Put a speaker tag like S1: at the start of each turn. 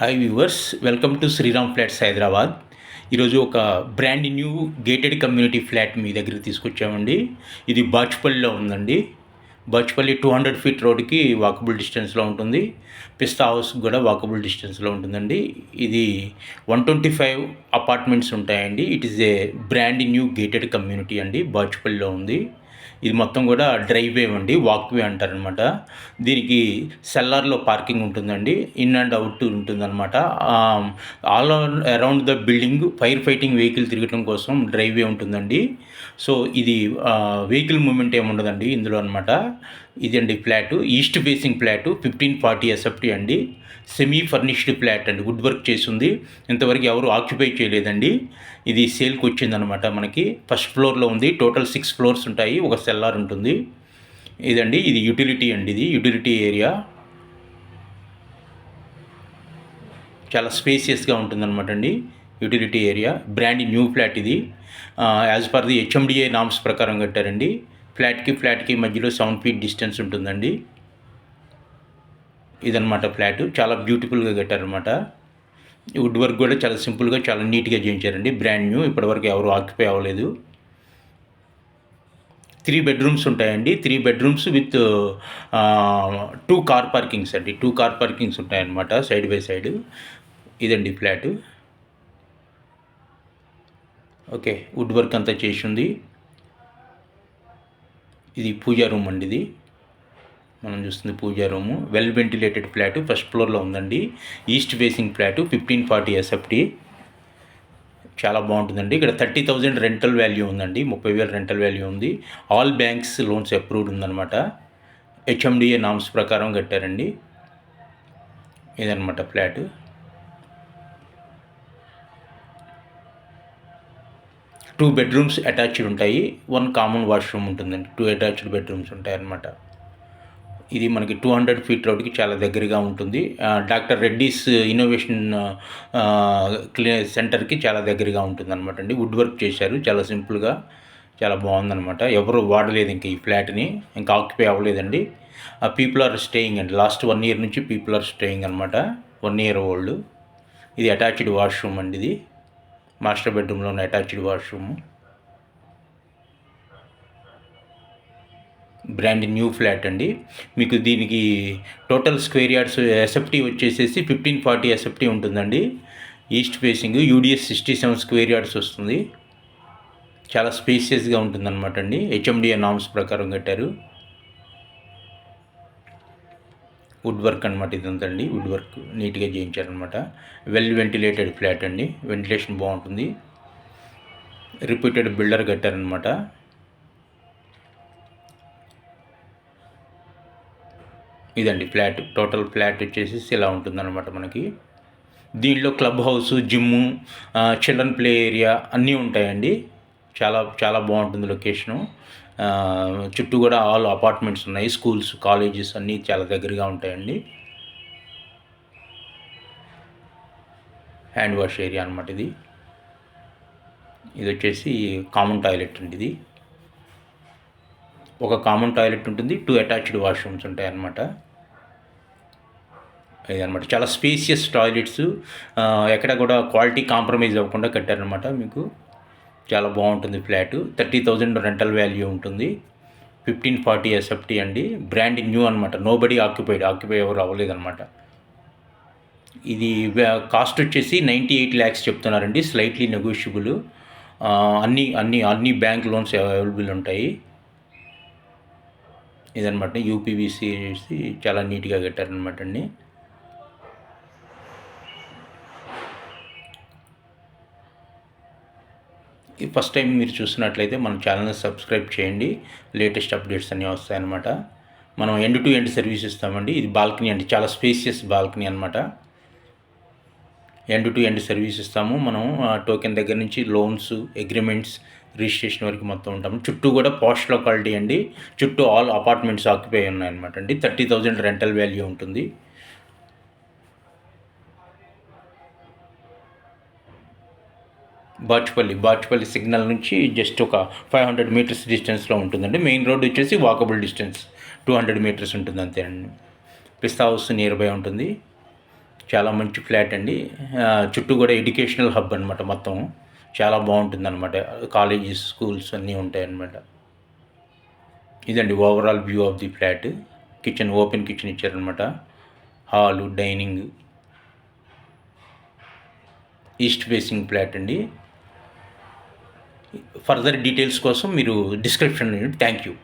S1: Hi viewers, welcome to Sriram flats Hyderabad. ఈరోజు ఒక brand new gated community flat మీ దగ్గరికి తీసుకొచ్చామండి. ఇది బాచుపల్లిలో ఉందండి. బాచుపల్లి 200 ఫీట్ రోడ్కి వాకబుల్ డిస్టెన్స్లో ఉంటుంది. పిస్తా హౌస్ కూడా వాకబుల్ డిస్టెన్స్లో ఉంటుందండి. ఇది 125 అపార్ట్మెంట్స్ ఉంటాయండి. It is a brand new gated community అండి. బాచుపల్లిలో ఉంది. ఇది మొత్తం కూడా డ్రైవే అండి, వాక్వే అంటారనమాట. దీనికి సెల్లార్లో పార్కింగ్ ఉంటుందండి, ఇన్ అండ్ అవుట్ ఉంటుందన్నమాట. All around the building fire fighting vehicle తిరగడం కోసం డ్రైవే ఉంటుందండి. సో ఇది వెహికల్ మూమెంట్ ఏముండదండి ఇందులో అనమాట. ఇదండి flat, east facing flat, 1540 SFT అండి. సెమీ ఫర్నిష్డ్ ఫ్లాట్ అండి, వుడ్ వర్క్ చేసి ఉంది. ఇంతవరకు ఎవరు ఆక్యుపై చేయలేదండి. ఇది సేల్కి వచ్చిందనమాట. మనకి ఫస్ట్ ఫ్లోర్లో ఉంది. టోటల్ 6 ఫ్లోర్స్ ఉంటాయి, ఒక సెల్లార్ ఉంటుంది. ఇదండి, ఇది యూటిలిటీ అండి. ఇది యూటిలిటీ ఏరియా, చాలా స్పేసియస్గా ఉంటుందన్నమాట అండి. Utility area, brand new flat ఇది. As per the HMDA norms ప్రకారం కట్టారండి. ఫ్లాట్కి మధ్యలో 7 ఫీట్ డిస్టెన్స్ ఉంటుందండి. ఇదనమాట ఫ్లాట్, చాలా బ్యూటిఫుల్గా కట్టారనమాట. వుడ్ వర్క్ కూడా చాలా సింపుల్గా, చాలా నీట్గా చేయించారండి. బ్రాండ్ న్యూ, ఇప్పటివరకు ఎవరు ఆక్యుపై అవ్వలేదు. 3 బెడ్రూమ్స్ ఉంటాయండి. 3 బెడ్రూమ్స్ విత్ 2 కార్ పార్కింగ్స్ అండి. 2 కార్ పార్కింగ్స్ ఉంటాయన్నమాట, సైడ్ బై సైడ్. ఇదండి ఫ్లాటు. ఓకే, వుడ్ వర్క్ అంతా చేసి ఉంది. ఇది పూజా రూమ్ అండి. ఇది మనం చూస్తుంది pooja room. Well ventilated flat, first ఫ్లోర్లో ఉందండి. East facing flat, 1540 SFT. చాలా బాగుంటుందండి. ఇక్కడ 30,000 రెంటల్ వాల్యూ ఉందండి. 30,000 రెంటల్ వాల్యూ ఉంది. ఆల్ బ్యాంక్స్ లోన్స్ అప్రూవ్డ్ ఉందన్నమాట. హెచ్ఎండిఏ నామ్స్ ప్రకారం కట్టారండి. ఇదనమాట ఫ్లాట్. టూ బెడ్రూమ్స్ అటాచ్డ్ ఉంటాయి, 1 కామన్ వాష్రూమ్ ఉంటుందండి. 2 అటాచ్డ్ బెడ్రూమ్స్ ఉంటాయి అన్నమాట. ఇది మనకి 200 ఫీట్ రోడ్కి చాలా దగ్గరగా ఉంటుంది. డాక్టర్ రెడ్డీస్ ఇన్నోవేషన్ సెంటర్కి చాలా దగ్గరగా ఉంటుంది అనమాట అండి. వుడ్ వర్క్ చేశారు, చాలా సింపుల్గా, చాలా బాగుందనమాట. ఎవరు వాడలేదు ఇంక ఈ ఫ్లాట్ని, ఇంకా ఆక్యుపై అవ్వలేదండి. పీపుల్ ఆర్ స్టేయింగ్ అండి. లాస్ట్ 1 ఇయర్ నుంచి పీపుల్ ఆర్ స్టేయింగ్ అనమాట. 1 ఇయర్ ఓల్డ్. ఇది అటాచ్డ్ వాష్రూమ్ అండి. ఇది మాస్టర్ బెడ్రూమ్లో ఉన్న attached washroom. Brand new flat అండి. మీకు దీనికి టోటల్ స్క్వేర్ యార్డ్స్ ఎస్ఎఫ్టీ వచ్చేసేసి 1540 ఎస్ఎఫ్టీ ఉంటుందండి. East facing UDS 67 square yards వస్తుంది. చాలా స్పేసియస్గా ఉంటుందన్నమాట అండి. హెచ్ఎండిఏ నామ్స్ ప్రకారం కట్టారు. వుడ్ వర్క్ అనమాట ఇదంతా అండి. వుడ్ వర్క్ నీట్గా చేయించారనమాట. వెల్ వెంటిలేటెడ్ ఫ్లాట్ అండి, వెంటిలేషన్ బాగుంటుంది. రిపీటెడ్ బిల్డర్ కట్టారనమాట. ఇదండి ఫ్లాట్, టోటల్ ఫ్లాట్ వచ్చేసి ఇలా ఉంటుందన్నమాట మనకి. దీనిలో club house, gym, children play area అన్నీ ఉంటాయండి. చాలా చాలా బాగుంటుంది లొకేషను. చుట్టూ కూడా ఆల్ అపార్ట్మెంట్స్ ఉన్నాయి, స్కూల్స్, కాలేజెస్ అన్నీ చాలా దగ్గరగా ఉంటాయండి. హ్యాండ్ వాష్ ఏరియా అనమాట ఇది. ఇది వచ్చేసి కామన్ టాయిలెట్ అండి. ఇది ఒక కామన్ టాయిలెట్ ఉంటుంది, 2 అటాచ్డ్ వాష్రూమ్స్ ఉంటాయి అన్నమాట. ఇదనమాట, చాలా స్పేసియస్ టాయిలెట్స్. ఎక్కడ కూడా క్వాలిటీ కాంప్రమైజ్ అవ్వకుండా కట్టారనమాట. మీకు చాలా బాగుంటుంది ఫ్లాట్. 30,000 రెంటల్ వాల్యూ ఉంటుంది. 1540 ఎస్ఎఫ్టీ అండి. బ్రాండ్ న్యూ అనమాట. నోబడీ ఆక్యుపై ఎవరు అవ్వలేదన్నమాట. ఇది కాస్ట్ వచ్చేసి 98 lakhs చెప్తున్నారండి. Slightly negotiable. అన్ని బ్యాంక్ లోన్స్ అవైలబుల్ ఉంటాయి. ఇదనమాట యూపీవీసీ చాలా నీట్గా కట్టారనమాట అండి. ఫస్ట్ టైం మీరు చూసినట్లయితే మన ఛానల్ని సబ్స్క్రైబ్ చేయండి. లేటెస్ట్ అప్డేట్స్ అన్నీ వస్తాయన్నమాట. మనం ఎండ్ టు ఎండ్ సర్వీస్ ఇస్తామండి. ఇది బాల్కనీ అండి, చాలా స్పేసియస్ బాల్కనీ అనమాట. ఎండ్ టు ఎండ్ సర్వీస్ ఇస్తాము మనం. టోకెన్ దగ్గర నుంచి లోన్స్, అగ్రిమెంట్స్, రిజిస్ట్రేషన్ వరకు మొత్తం ఉంటాము. చుట్టూ కూడా పాష్ లొకాలిటీ అండి. చుట్టూ ఆల్ అపార్ట్మెంట్స్ ఆక్యుపై ఉన్నాయన్నమాట అండి. 30,000 రెంటల్ వాల్యూ ఉంటుంది. బాచుపల్లి సిగ్నల్ నుంచి జస్ట్ ఒక 500 మీటర్స్ డిస్టెన్స్లో ఉంటుందండి. మెయిన్ రోడ్ వచ్చేసి వాకబుల్ డిస్టెన్స్ 200 మీటర్స్ ఉంటుంది అంతే అండి. పిస్తా హౌస్ నియర్ బై ఉంటుంది. చాలా మంచి ఫ్లాట్ అండి. చుట్టూ కూడా ఎడ్యుకేషనల్ హబ్ అనమాట మొత్తం. చాలా బాగుంటుందన్నమాట. కాలేజెస్, స్కూల్స్ అన్నీ ఉంటాయన్నమాట. ఇదండి overall view of the flat. Kitchen, open kitchen ఇచ్చారనమాట. Hall, dining, east facing flat అండి. ఫర్దర్ డీటెయిల్స్ కోసం మీరు డిస్క్రిప్షన్. Thank you.